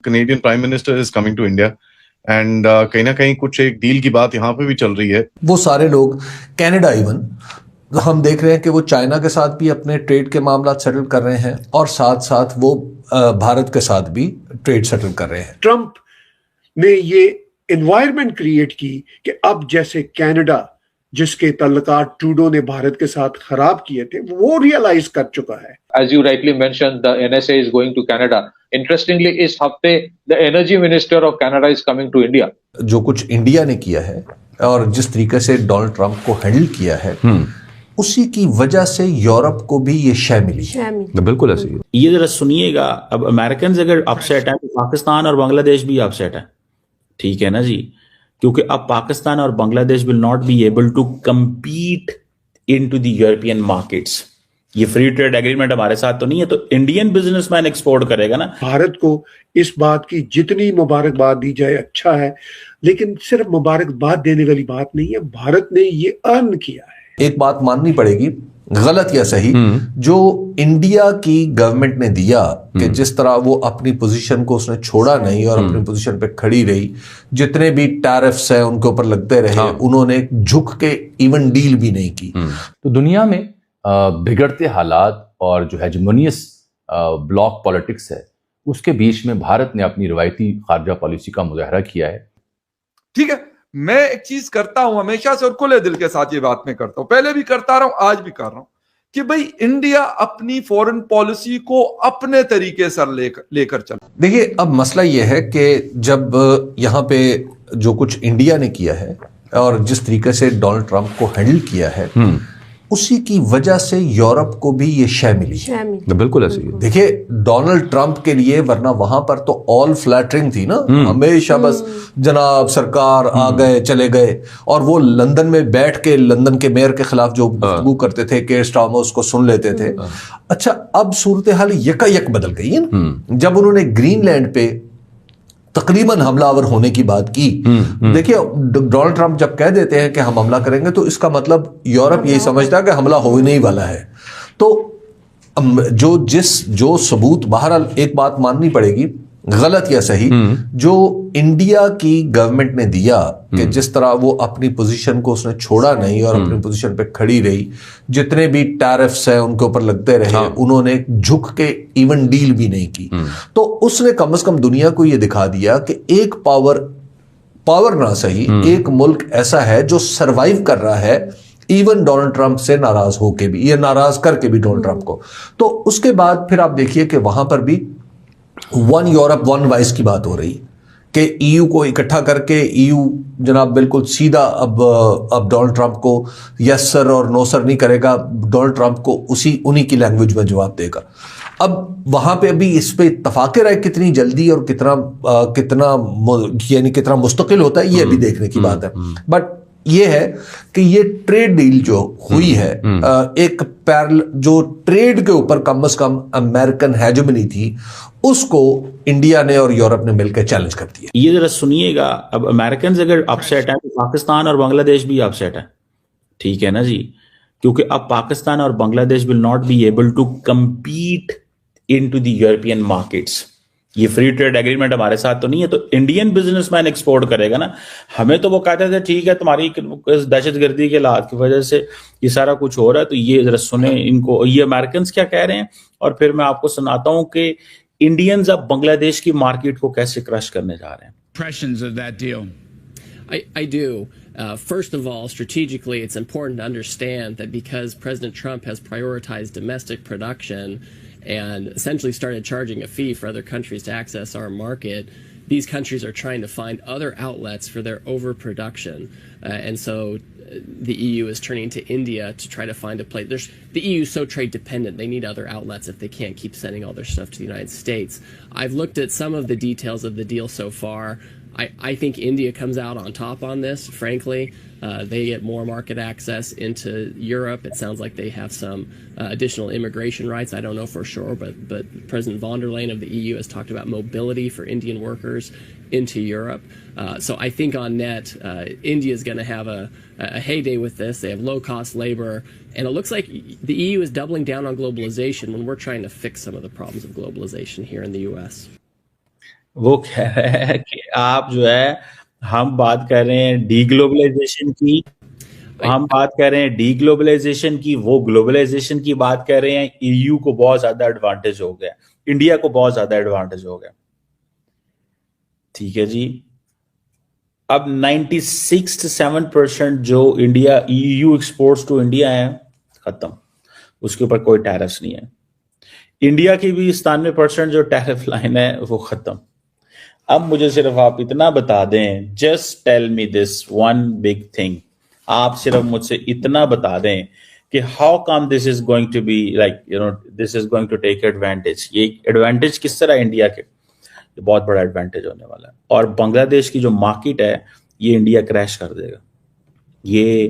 Canadian Prime Minister is coming to India and कहीं ना कहीं कुछ एक डील की बात यहाँ पे भी चल रही है. वो सारे लोग कनाडा इवन हम देख रहे हैं कि वो चाइना के साथ भी अपने ट्रेड के मामला सेटल कर रहे हैं और साथ साथ वो भारत के साथ भी ट्रेड सेटल कर रहे हैं. ट्रंप ने ये एनवायरनमेंट क्रिएट की कि अब जैसे कनाडा जिसके तल्लुकात ट्रूडो ने भारत के साथ खराब किए थे वो रियलाइज कर चुका है. As you rightly mentioned, the NSA is going to Canada. Interestingly, इस हफ्ते the Energy Minister of Canada is coming to India. जो कुछ इंडिया ने किया है और जिस तरीके से डोनाल्ड ट्रंप को हैंडल किया है उसी की वजह से यूरोप को भी ये शय मिली है. बिल्कुल ऐसी है. ये जरा सुनिएगा, अब अमेरिकन अगर अपसेट है तो पाकिस्तान और बांग्लादेश भी अपसेट है. ठीक है ना जी, क्योंकि अब पाकिस्तान और Bangladesh will not be able to compete into the European markets. ये फ्री ट्रेड एग्रीमेंट हमारे साथ तो नहीं है, तो इंडियन बिजनेसमैन एक्सपोर्ट करेगा ना. भारत को इस बात की जितनी मुबारकबाद दी जाए अच्छा है, लेकिन सिर्फ मुबारकबाद देने वाली बात नहीं है. भारत ने ये अर्न किया है. एक बात माननी पड़ेगी, गलत या सही, जो इंडिया की गवर्नमेंट ने दिया कि जिस तरह वो अपनी पोजीशन को उसने छोड़ा नहीं और अपनी पोजीशन पे खड़ी रही, जितने भी टैरिफ्स हैं उनके ऊपर लगते रहे, उन्होंने झुक के इवन डील भी नहीं की. तो दुनिया में बिगड़ते हालात और जो हेजेमोनियस ब्लॉक पॉलिटिक्स है उसके बीच में भारत ने अपनी रवायती खारजा पॉलिसी का मुजाहरा किया है. ठीक है, मैं एक चीज करता हूं हमेशा से और खुले दिल के साथ ये बात मैं करता हूं, पहले भी करता रहा हूं, आज भी कर रहा हूं, कि भाई इंडिया अपनी फॉरेन पॉलिसी को अपने तरीके से लेकर चल. देखिए, अब मसला ये है कि जब यहाँ पे जो कुछ इंडिया ने किया है और जिस तरीके से डोनाल्ड ट्रंप को हैंडल किया है उसी की वजह से यूरोप को भी ये शय मिली है. बिल्कुल ऐसी है. देखिए, डोनाल्ड ट्रंप के लिए, वरना वहां पर तो ऑल फ्लैटरिंग थी ना, हमेशा बस जनाब सरकार आ गए चले गए, और वो लंदन में बैठ के लंदन के मेयर के खिलाफ जो गुफ्तगू करते थे केयर स्टारमर उसको सुन लेते थे. अच्छा, अब सूरत हाल यकायक बदल गई है ना जब उन्होंने ग्रीनलैंड पे तकरीबन हमलावर होने की बात की. देखिए, डोनाल्ड ट्रंप जब कह देते हैं कि हम हमला करेंगे तो इसका मतलब यूरोप यही समझता है कि हमला हो ही नहीं वाला है. तो जो सबूत, बहरहाल एक बात माननी पड़ेगी, गलत या सही, जो इंडिया की गवर्नमेंट ने दिया कि जिस तरह वो अपनी पोजीशन को उसने छोड़ा नहीं और अपनी पोजीशन पे खड़ी रही, जितने भी टैरिफ्स हैं उनके ऊपर लगते रहे, उन्होंने झुक के इवन डील भी नहीं की. तो उसने कम से कम दुनिया को ये दिखा दिया कि एक पावर ना सही, एक मुल्क ऐसा है जो सरवाइव कर रहा है इवन डोनाल्ड ट्रंप से नाराज होके भी, ये नाराज करके भी डोनाल्ड ट्रंप को. तो उसके बाद फिर आप देखिए कि वहां पर भी वन यूरोप वन वॉइस की बात हो रही कि ईयू को इकट्ठा करके ईयू जनाब बिल्कुल सीधा अब डोनाल्ड ट्रंप को यस सर और नो सर नहीं करेगा, डोनाल्ड ट्रंप को उन्हीं की लैंग्वेज में जवाब देगा. अब वहां पे अभी इस पे इत्तफाक राय कितनी जल्दी और कितना मुस्तकिल होता है ये अभी देखने की बात है. बट ये है कि ये ट्रेड डील जो हुई है, एक पैरेलल जो ट्रेड के ऊपर कम से कम अमेरिकन हेजेमनी थी, उसको इंडिया ने और यूरोप ने मिलकर चैलेंज कर दिया. ये जरा सुनिएगा, अब अमेरिकन अगर अपसेट है तो पाकिस्तान और बांग्लादेश भी अपसेट है. ठीक है ना जी, क्योंकि अब पाकिस्तान और Bangladesh will not be able to compete into the European markets. ये फ्री ट्रेड एग्रीमेंट हमारे साथ तो नहीं है, तो इंडियन बिजनेसमैन एक्सपोर्ट करेगा ना. हमें तो वो कहते थे ठीक है तुम्हारी दहशतगर्दी के हालात की वजह से ये सारा कुछ हो रहा है. तो ये जरा सुने इनको, ये अमेरिकन क्या कह रहे हैं, और फिर मैं आपको सुनाता हूं कि इंडियंस अब बांग्लादेश की मार्केट को कैसे क्रश करने जा रहे हैं. Impressions of that deal? I do. First of all, strategically, it's important to understand that because President Trump has prioritized domestic production and essentially started charging a fee for other countries to access our market, these countries are trying to find other outlets for their overproduction. And so the EU is turning to India to try to find a place. The EU is so trade dependent, they need other outlets if they can't keep sending all their stuff to the United States. I've looked at some of the details of the deal so far. I think India comes out on top on this, frankly. They get more market access into Europe. It sounds like they have some additional immigration rights. I don't know for sure, but President von der Leyen of the EU has talked about mobility for Indian workers into Europe. So I think on net, India is going to have a heyday with this. They have low-cost labor. And it looks like the EU is doubling down on globalization when we're trying to fix some of the problems of globalization here in the U.S. وہ کہہ رہا ہے کہ آپ جو ہے ہم بات کر رہے ہیں ڈی گلوبلائزیشن کی، ہم بات کر رہے ہیں ڈی گلوبلائزیشن کی، وہ گلوبلائزیشن کی بات کر رہے ہیں. EU کو بہت زیادہ ایڈوانٹیج ہو گیا، انڈیا کو بہت زیادہ ایڈوانٹیج ہو گیا. ٹھیک ہے جی. اب 96-7% جو India EU exports to India ہے ختم، اس کے اوپر کوئی ٹیرفس نہیں ہے. انڈیا کی بھی 97% جو ٹیرف لائن ہے وہ ختم. اب مجھے صرف آپ اتنا بتا دیں، just tell me this one big thing, آپ صرف مجھ سے اتنا بتا دیں کہ how come this is going to be like this is going to take advantage. یہ ایڈوانٹیج کس طرح انڈیا کے، یہ بہت بڑا ایڈوانٹیج ہونے والا ہے. اور بنگلہ دیش کی جو مارکیٹ ہے یہ انڈیا کریش کر دے گا. یہ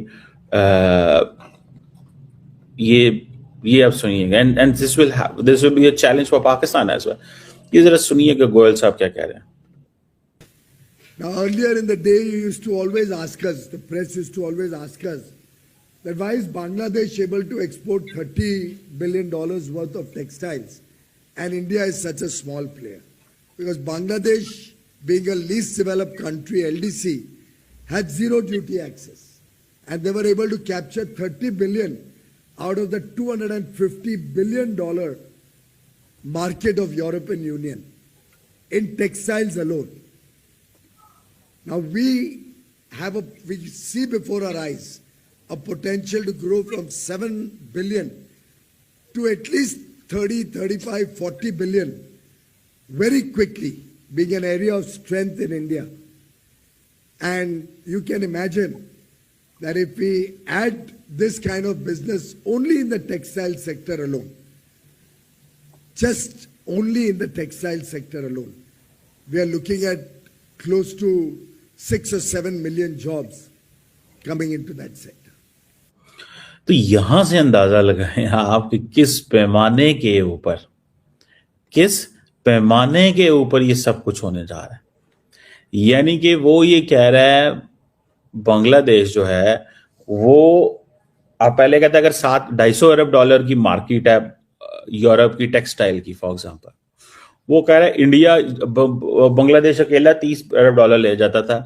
اب سنیے گا، and this will be a challenge for Pakistan as well. یہ ذرا سنیے کہ گوئل صاحب کیا کہہ رہے ہیں. Now, earlier in the day, you used to always ask us, the press used to always ask us, that why is Bangladesh able to export $30 billion worth of textiles and India is such a small player? Because Bangladesh, being a least developed country, LDC, had zero duty access. And they were able to capture $30 billion out of the $250 billion market of European Union in textiles alone. Now we see before our eyes a potential to grow from 7 billion to at least 30, 35, 40 billion very quickly, being an area of strength in India. And you can imagine that if we add this kind of business only in the textile sector alone, just only in the textile sector alone, we are looking at close to 6 or 7 million jobs coming into that sector. تو یہاں سے اندازہ لگائیں آپ کہ کس پیمانے کے اوپر یہ سب کچھ ہونے جا رہا ہے. یعنی کہ وہ یہ کہہ رہا ہے بنگلہ دیش جو ہے وہ، آپ پہلے کہتے ہیں اگر $250 ارب کی مارکیٹ ہے یورپ کی ٹیکسٹائل کی فار ایگزامپل، وہ کہہ رہا ہے انڈیا بنگلہ دیش اکیلا $30 ارب لے جاتا تھا.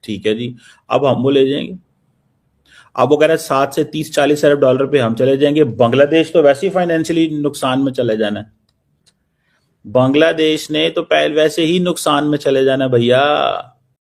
ٹھیک ہے جی، اب ہم وہ لے جائیں گے. اب وہ کہہ رہا ہے 7 سے 30-40 ارب پہ ہم چلے جائیں گے. بنگلہ دیش تو ویسے ہی فائنینشلی نقصان میں چلے جانا ہے، بنگلہ دیش نے تو ویسے ہی نقصان میں چلے جانا ہے بھیا.